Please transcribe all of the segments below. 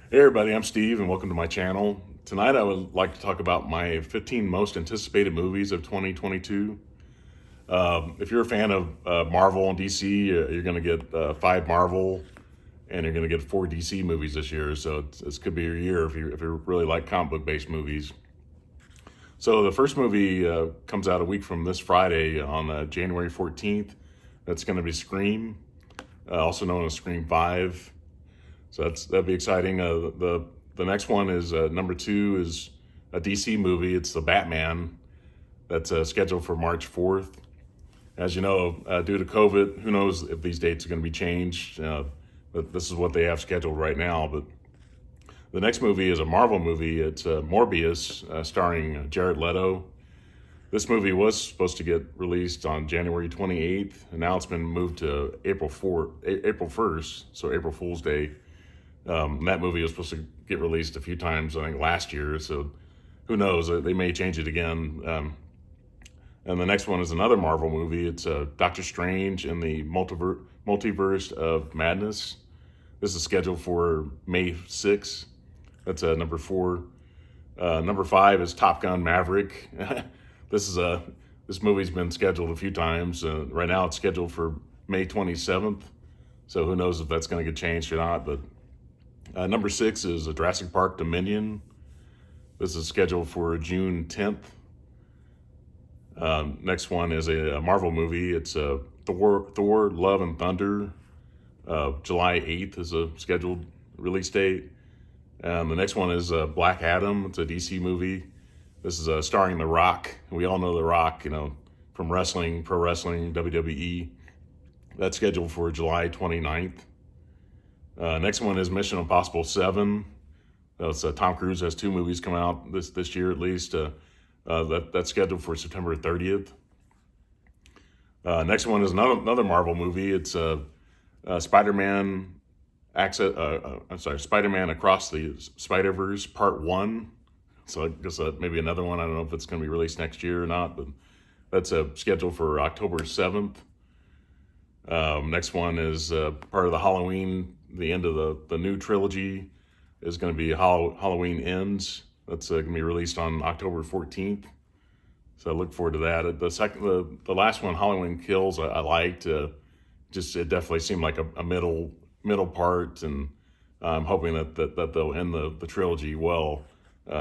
Hey everybody, I'm Steve and welcome to my channel. Tonight I would like to talk about my 15 most anticipated movies of 2022. If you're a fan of Marvel and DC, you're going to get 5 Marvel and you're going to get 4 DC movies this year. So this could be your year if you really like comic book based movies. So the first movie comes out a week from this Friday on January 14th. That's going to be Scream, also known as Scream 5. So that'd be exciting. The next one is number 2 is a DC movie. It's the Batman. That's scheduled for March 4th. As you know, due to COVID, who knows if these dates are going to be changed. But this is what they have scheduled right now. But the next movie is a Marvel movie. It's Morbius, starring Jared Leto. This movie was supposed to get released on January 28th, and now it's been moved to April 1st, so April Fool's Day. That movie was supposed to get released a few times, I think, last year. So who knows? They may change it again. And the next one is another Marvel movie. It's Doctor Strange in the Multiverse of Madness. This is scheduled for May 6th. That's number 4. Number 5 is Top Gun Maverick. This movie's been scheduled a few times. Right now it's scheduled for May 27th. So who knows if that's going to get changed or not, but number 6 is a Jurassic Park Dominion. This is scheduled for June 10th. Next one is a Marvel movie. It's Thor, Love and Thunder. July 8th is a scheduled release date. The next one is Black Adam. It's a DC movie. This is starring The Rock. We all know The Rock, from wrestling, pro wrestling, WWE. That's scheduled for July 29th. Next one is Mission Impossible 7. Tom Cruise has 2 movies coming out this year at least. That's scheduled for September 30th. Next one is another Marvel movie. It's Spider-Man Spider-Man Across the Spider-Verse Part 1. So I guess maybe another one. I don't know if it's going to be released next year or not, but that's scheduled for October 7th. Next one is part of the Halloween. The end of the new trilogy is going to be Halloween Ends. That's going to be released on October 14th. So I look forward to that. The last one, Halloween Kills, I liked. It definitely seemed like a middle part, and I'm hoping that they'll end the trilogy well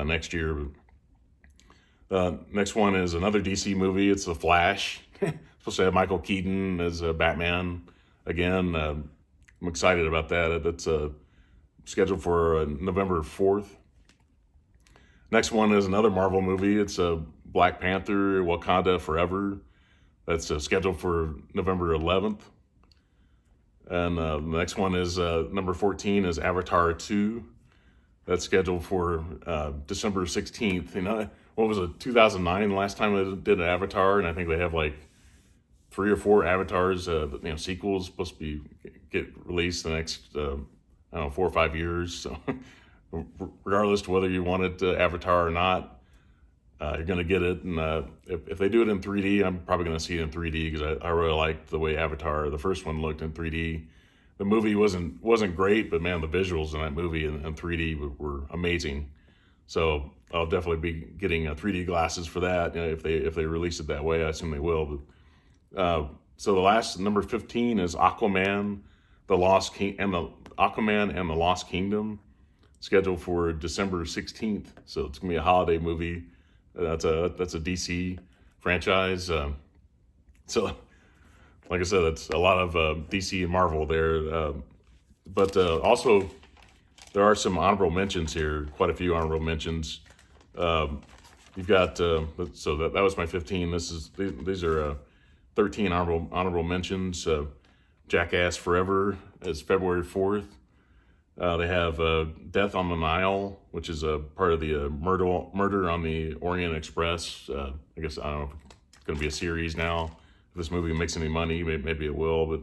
next year. Next one is another DC movie. It's The Flash. Supposed to have Michael Keaton as Batman again. I'm excited about that. That's scheduled for November 4th. Next one is another Marvel movie. It's Black Panther, Wakanda Forever. That's scheduled for November 11th. And the next one is number 14 is Avatar 2. That's scheduled for December 16th. What was it, 2009, the last time they did an Avatar? And I think they have like 3 or 4 Avatars, sequels supposed to get released the next, 4 or 5 years. So regardless of whether you wanted Avatar or not, you're going to get it. And if they do it in 3D, I'm probably going to see it in 3D because I really liked the way Avatar, the first one, looked in 3D. The movie wasn't great, but man, the visuals in that movie in 3D were amazing. So I'll definitely be getting 3D glasses for that. If they release it that way, I assume they will. But so the last number 15 is Aquaman, the Aquaman and the Lost Kingdom, scheduled for December 16th. So it's gonna be a holiday movie. That's a DC franchise. So like I said, it's a lot of DC and Marvel there. But also there are some honorable mentions here. Quite a few honorable mentions. You've got so that was my 15. These are 13 honorable mentions. Jackass Forever is February 4th. They have Death on the Nile, which is a part of the Murder on the Orient Express. I guess, I don't know if it's going to be a series now. If this movie makes any money, maybe it will, but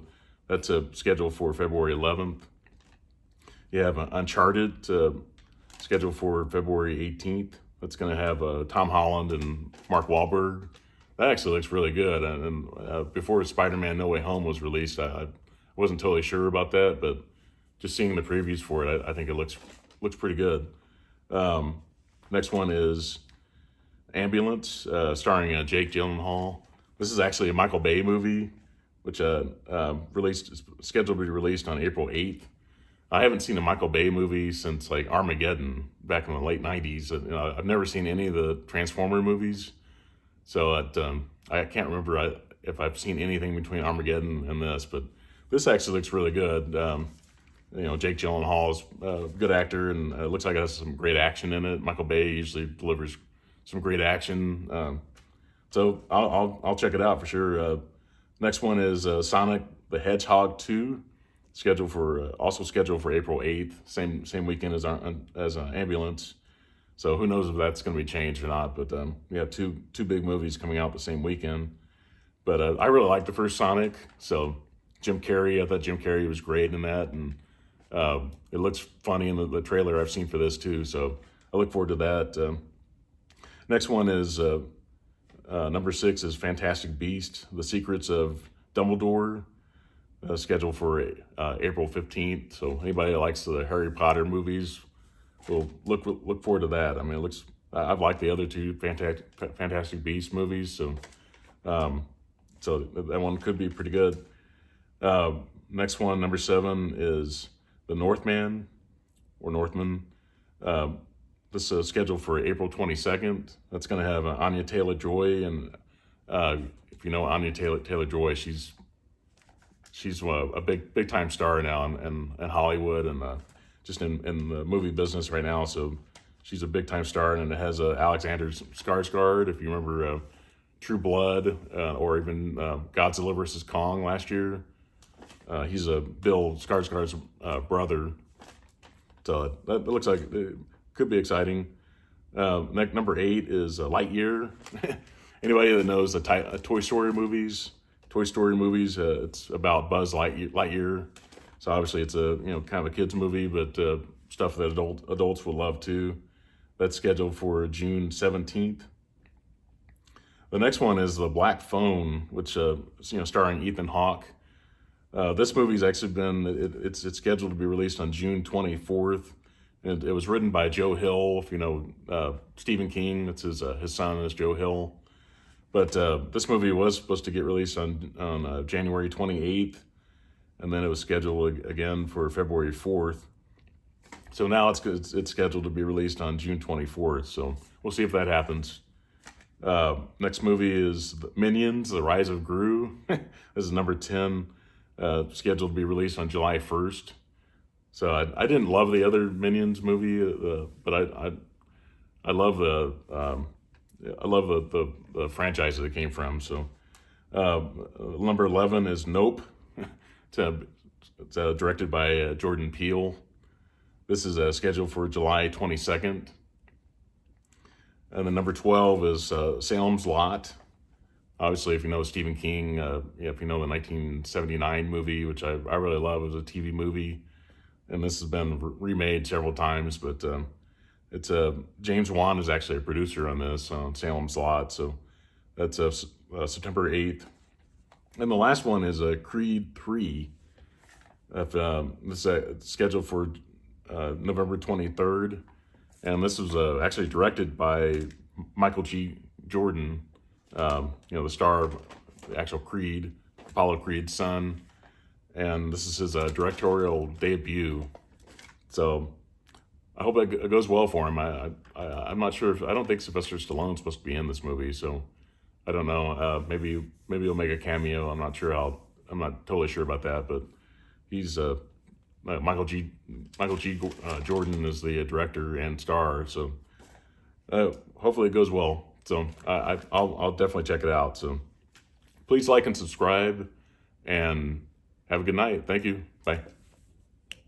that's scheduled for February 11th. You have Uncharted scheduled for February 18th. That's going to have Tom Holland and Mark Wahlberg. That actually looks really good. And before Spider-Man No Way Home was released, I wasn't totally sure about that, but just seeing the previews for it, I think it looks looks pretty good. Next one is Ambulance, starring Jake Gyllenhaal. This is actually a Michael Bay movie, which is scheduled to be released on April 8th. I haven't seen a Michael Bay movie since like Armageddon back in the late 90s. I've never seen any of the Transformer movies, so I can't remember if I've seen anything between Armageddon and this, but this actually looks really good. Jake Gyllenhaal is a good actor, and it looks like it has some great action in it. Michael Bay usually delivers some great action, so I'll check it out for sure. Next one is Sonic the Hedgehog 2, also scheduled for April 8th, same weekend as Ambulance. So who knows if that's going to be changed or not? But we have two big movies coming out the same weekend. But I really liked the first Sonic. So Jim Carrey, I thought Jim Carrey was great in that, and it looks funny in the trailer I've seen for this too. So I look forward to that. Next one is number 6 is Fantastic Beasts: The Secrets of Dumbledore, scheduled for April 15th. So anybody that likes the Harry Potter movies will look forward to that. I mean, I've liked the other two Fantastic Beasts movies, so that one could be pretty good. Next one, number 7, is The Northman or Northman. This is scheduled for April 22nd. That's going to have Anya Taylor-Joy, and if you know Anya Taylor-Joy, she's a big time star now in Hollywood, and just in the movie business right now. So she's a big time star, and it has Alexander Skarsgård, if you remember True Blood, or even Godzilla vs. Kong last year. He's Bill Skarsgård's brother. So that looks like it could be exciting. Number 8 is Lightyear. Anybody that knows the Toy Story movies, it's about Buzz Lightyear. So obviously it's a kind of a kids movie, but stuff that adults will love too. That's scheduled for June 17th. The next one is The Black Phone, which starring Ethan Hawke. This movie's actually it's scheduled to be released on June 24th. And it was written by Joe Hill. If you know Stephen King, that's his son is Joe Hill. But this movie was supposed to get released on January 28th, and then it was scheduled again for February 4th. So now it's scheduled to be released on June 24th. So we'll see if that happens. Next movie is Minions: The Rise of Gru. This is number 10, scheduled to be released on July 1st. So I didn't love the other Minions movie, but I love the franchise that it came from. So number 11 is Nope. It's directed by Jordan Peele. This is scheduled for July 22nd. And then number 12 is Salem's Lot. Obviously, if you know Stephen King, if you know the 1979 movie, which I really love, it was a TV movie. And this has been remade several times, but it's James Wan is actually a producer on this, on Salem's Lot. So that's September 8th. And the last one is Creed 3. This is scheduled for November 23rd. And this was actually directed by Michael G. Jordan, the star of the actual Creed, Apollo Creed's son. And this is his directorial debut. So I hope it goes well for him. I'm not sure I don't think Sylvester Stallone's supposed to be in this movie, so I don't know. Maybe he'll make a cameo. I'm not sure I'm not totally sure about that, but he's Michael G. Jordan is the director and star. So hopefully it goes well. So I'll definitely check it out. So please like and subscribe, and have a good night. Thank you. Bye.